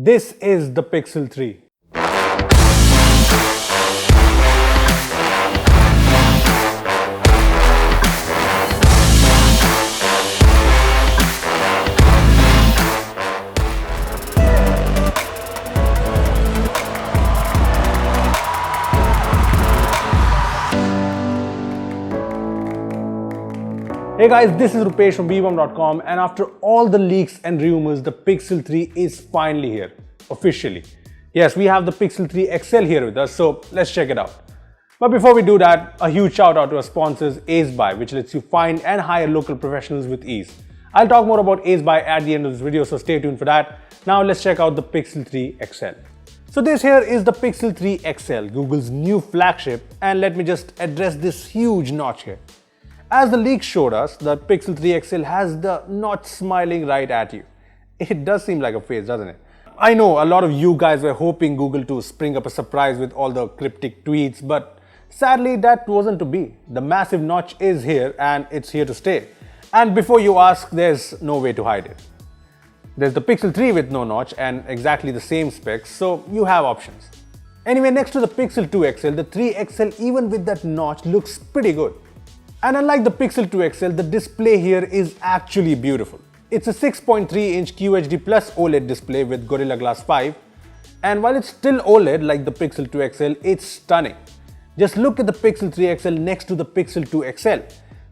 This is the Pixel 3. Hey guys, this is Rupesh from Beebom.com, and after all the leaks and rumors, the Pixel 3 is finally here, officially. Yes, we have the Pixel 3 XL here with us, so let's check it out. But before we do that, a huge shout out to our sponsors AceBuy, which lets you find and hire local professionals with ease. I'll talk more about AceBuy at the end of this video, so stay tuned for that. Now let's check out the Pixel 3 XL. So this here is the Pixel 3 XL, Google's new flagship, and let me just address this huge notch here. As the leaks showed us, the Pixel 3 XL has the notch smiling right at you. It does seem like a face, doesn't it? I know a lot of you guys were hoping Google to spring up a surprise with all the cryptic tweets, but sadly that wasn't to be. The massive notch is here and it's here to stay. And before you ask, there's no way to hide it. There's the Pixel 3 with no notch and exactly the same specs, so you have options. Anyway, next to the Pixel 2 XL, the 3 XL even with that notch looks pretty good. And unlike the Pixel 2 XL, the display here is actually beautiful. It's a 6.3-inch QHD Plus OLED display with Gorilla Glass 5. And while it's still OLED like the Pixel 2 XL, it's stunning. Just look at the Pixel 3 XL next to the Pixel 2 XL.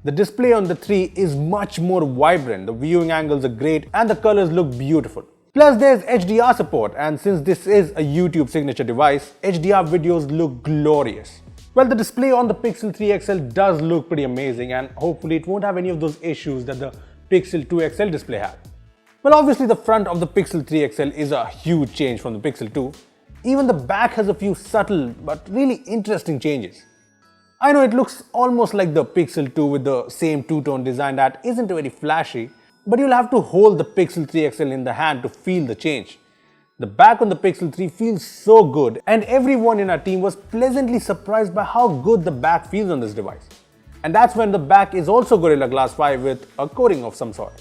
The display on the 3 is much more vibrant, the viewing angles are great and the colors look beautiful. Plus there's HDR support, and since this is a YouTube signature device, HDR videos look glorious. Well, the display on the Pixel 3 XL does look pretty amazing, and hopefully it won't have any of those issues that the Pixel 2 XL display had. Well, obviously the front of the Pixel 3 XL is a huge change from the Pixel 2. Even the back has a few subtle but really interesting changes. I know it looks almost like the Pixel 2 with the same two-tone design that isn't very flashy, but you'll have to hold the Pixel 3 XL in the hand to feel the change. The back on the Pixel 3 feels so good, and everyone in our team was pleasantly surprised by how good the back feels on this device. And that's when the back is also Gorilla Glass 5 with a coating of some sort.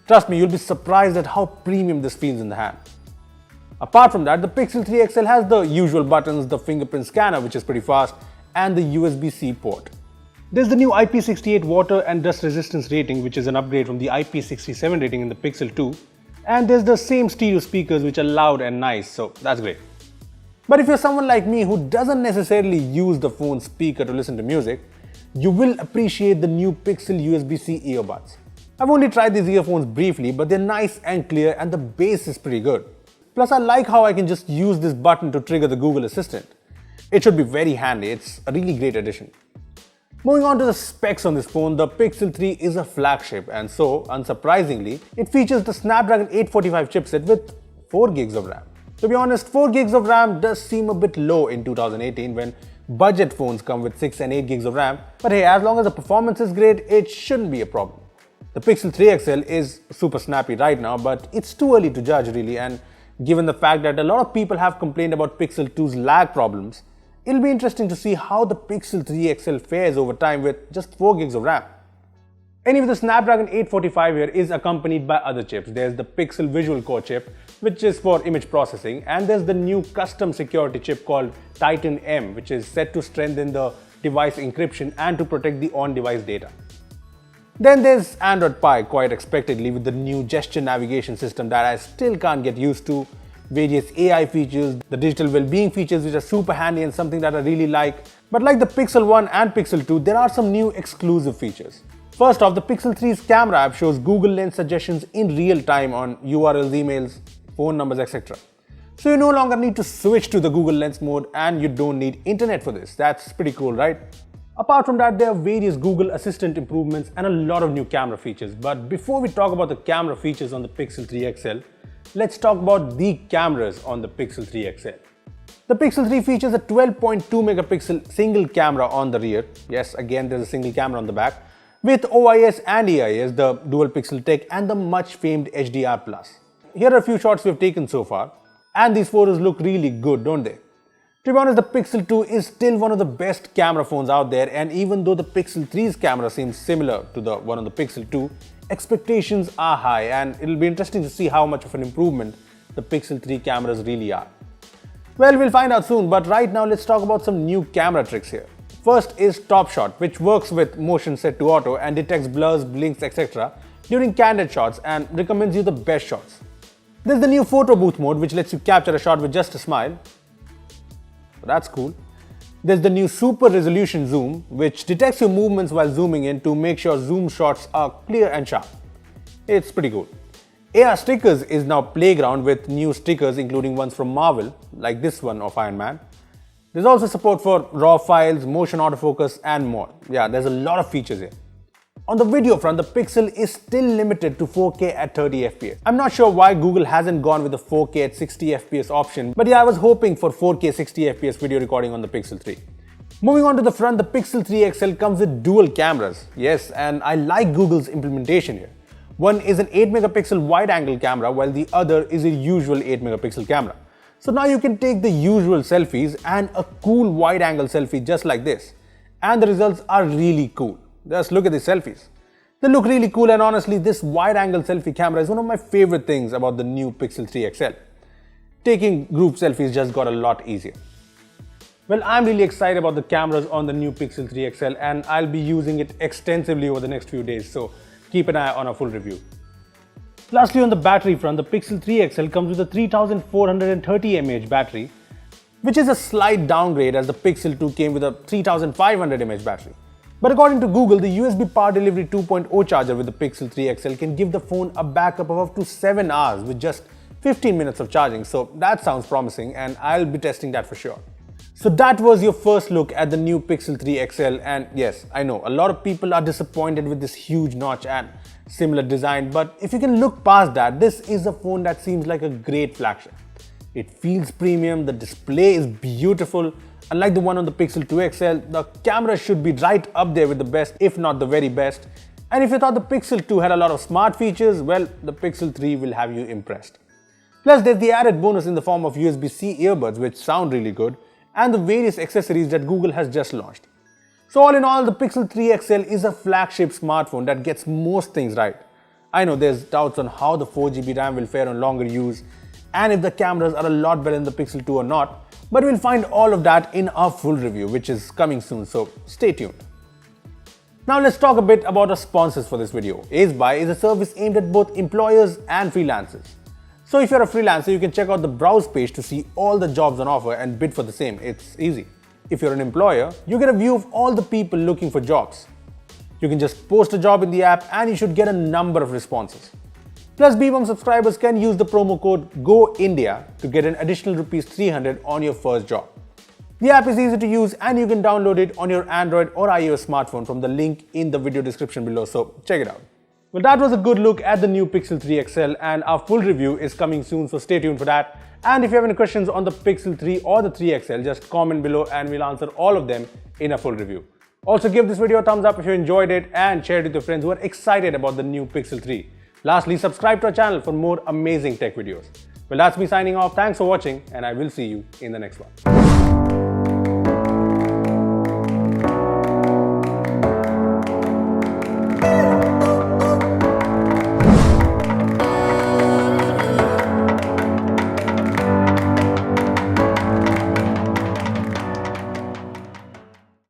Trust me, you'll be surprised at how premium this feels in the hand. Apart from that, the Pixel 3 XL has the usual buttons, the fingerprint scanner which is pretty fast, and the USB-C port. There's the new IP68 water and dust resistance rating, which is an upgrade from the IP67 rating in the Pixel 2. And there's the same stereo speakers which are loud and nice, so that's great. But if you're someone like me who doesn't necessarily use the phone speaker to listen to music, you will appreciate the new Pixel USB-C earbuds. I've only tried these earphones briefly, but they're nice and clear and the bass is pretty good. Plus I like how I can just use this button to trigger the Google Assistant. It should be very handy, it's a really great addition. Moving on to the specs on this phone, the Pixel 3 is a flagship, and so, unsurprisingly, it features the Snapdragon 845 chipset with 4 gigs of RAM. To be honest, 4 gigs of RAM does seem a bit low in 2018 when budget phones come with 6 and 8 gigs of RAM, but hey, as long as the performance is great, it shouldn't be a problem. The Pixel 3 XL is super snappy right now, but it's too early to judge really, and given the fact that a lot of people have complained about Pixel 2's lag problems, it'll be interesting to see how the Pixel 3 XL fares over time with just 4 gigs of RAM. Anyway, the Snapdragon 845 here is accompanied by other chips. There's the Pixel Visual Core chip, which is for image processing, and there's the new custom security chip called Titan M, which is set to strengthen the device encryption and to protect the on-device data. Then there's Android Pie, quite expectedly, with the new gesture navigation system that I still can't get used to, various AI features, the digital well-being features which are super handy and something that I really like. But like the Pixel 1 and Pixel 2, there are some new exclusive features. First off, the Pixel 3's camera app shows Google Lens suggestions in real time on URLs, emails, phone numbers, etc. So you no longer need to switch to the Google Lens mode and you don't need internet for this. That's pretty cool, right? Apart from that, there are various Google Assistant improvements and a lot of new camera features. But before we talk about the camera features on the Pixel 3 XL, let's talk about the cameras on the Pixel 3 XL. The Pixel 3 features a 12.2 megapixel single camera on the rear. Yes, again there's a single camera on the back, with OIS and EIS, the dual pixel tech, and the much famed HDR+. Here are a few shots we've taken so far, and these photos look really good, don't they? To be honest, the Pixel 2 is still one of the best camera phones out there, and even though the Pixel 3's camera seems similar to the one on the Pixel 2, expectations are high and it'll be interesting to see how much of an improvement the Pixel 3 cameras really are? Well, we'll find out soon, but right now let's talk about some new camera tricks here. First is Top Shot, which works with motion set to auto and detects blurs, blinks, etc. during candid shots and recommends you the best shots. There's the new Photo Booth mode, which lets you capture a shot with just a smile. That's cool. There's the new Super Resolution Zoom, which detects your movements while zooming in to make sure zoom shots are clear and sharp. It's pretty cool. AR Stickers is now Playground with new stickers including ones from Marvel, like this one of Iron Man. There's also support for RAW files, motion autofocus and more. Yeah, there's a lot of features here. On the video front, the Pixel is still limited to 4K at 30 FPS. I'm not sure why Google hasn't gone with the 4K at 60 FPS option, but yeah, I was hoping for 4K 60 FPS video recording on the Pixel 3. Moving on to the front, the Pixel 3 XL comes with dual cameras. Yes, and I like Google's implementation here. One is an 8 megapixel wide-angle camera while the other is a usual 8 megapixel camera. So now you can take the usual selfies and a cool wide-angle selfie just like this. And the results are really cool. Just look at these selfies. They look really cool, and honestly this wide-angle selfie camera is one of my favorite things about the new Pixel 3 XL. Taking group selfies just got a lot easier. Well, I'm really excited about the cameras on the new Pixel 3 XL and I'll be using it extensively over the next few days, so keep an eye on a full review. Lastly, on the battery front, the Pixel 3 XL comes with a 3430 mAh battery, which is a slight downgrade as the Pixel 2 came with a 3500 mAh battery. But according to Google, the USB Power Delivery 2.0 charger with the Pixel 3 XL can give the phone a backup of up to 7 hours with just 15 minutes of charging, so that sounds promising and I'll be testing that for sure. So that was your first look at the new Pixel 3 XL, and yes, I know a lot of people are disappointed with this huge notch and similar design, but if you can look past that, this is a phone that seems like a great flagship. It feels premium, the display is beautiful. Unlike the one on the Pixel 2 XL, the camera should be right up there with the best, if not the very best. And if you thought the Pixel 2 had a lot of smart features, well, the Pixel 3 will have you impressed. Plus, there's the added bonus in the form of USB-C earbuds, which sound really good, and the various accessories that Google has just launched. So all in all, the Pixel 3 XL is a flagship smartphone that gets most things right. I know there's doubts on how the 4GB RAM will fare on longer use and if the cameras are a lot better than the Pixel 2 or not, but we'll find all of that in our full review, which is coming soon, so stay tuned. Now let's talk a bit about our sponsors for this video. AceBuy is a service aimed at both employers and freelancers. So if you're a freelancer, you can check out the browse page to see all the jobs on offer and bid for the same. It's easy. If you're an employer, you get a view of all the people looking for jobs. You can just post a job in the app and you should get a number of responses. Plus, Beebom subscribers can use the promo code GOINDIA to get an additional Rs 300 on your first job. The app is easy to use and you can download it on your Android or iOS smartphone from the link in the video description below, so check it out. Well, that was a good look at the new Pixel 3 XL and our full review is coming soon, so stay tuned for that. And if you have any questions on the Pixel 3 or the 3 XL, just comment below and we'll answer all of them in a full review. Also, give this video a thumbs up if you enjoyed it and share it with your friends who are excited about the new Pixel 3. Lastly, subscribe to our channel for more amazing tech videos. Well, that's me signing off. Thanks for watching and I will see you in the next one.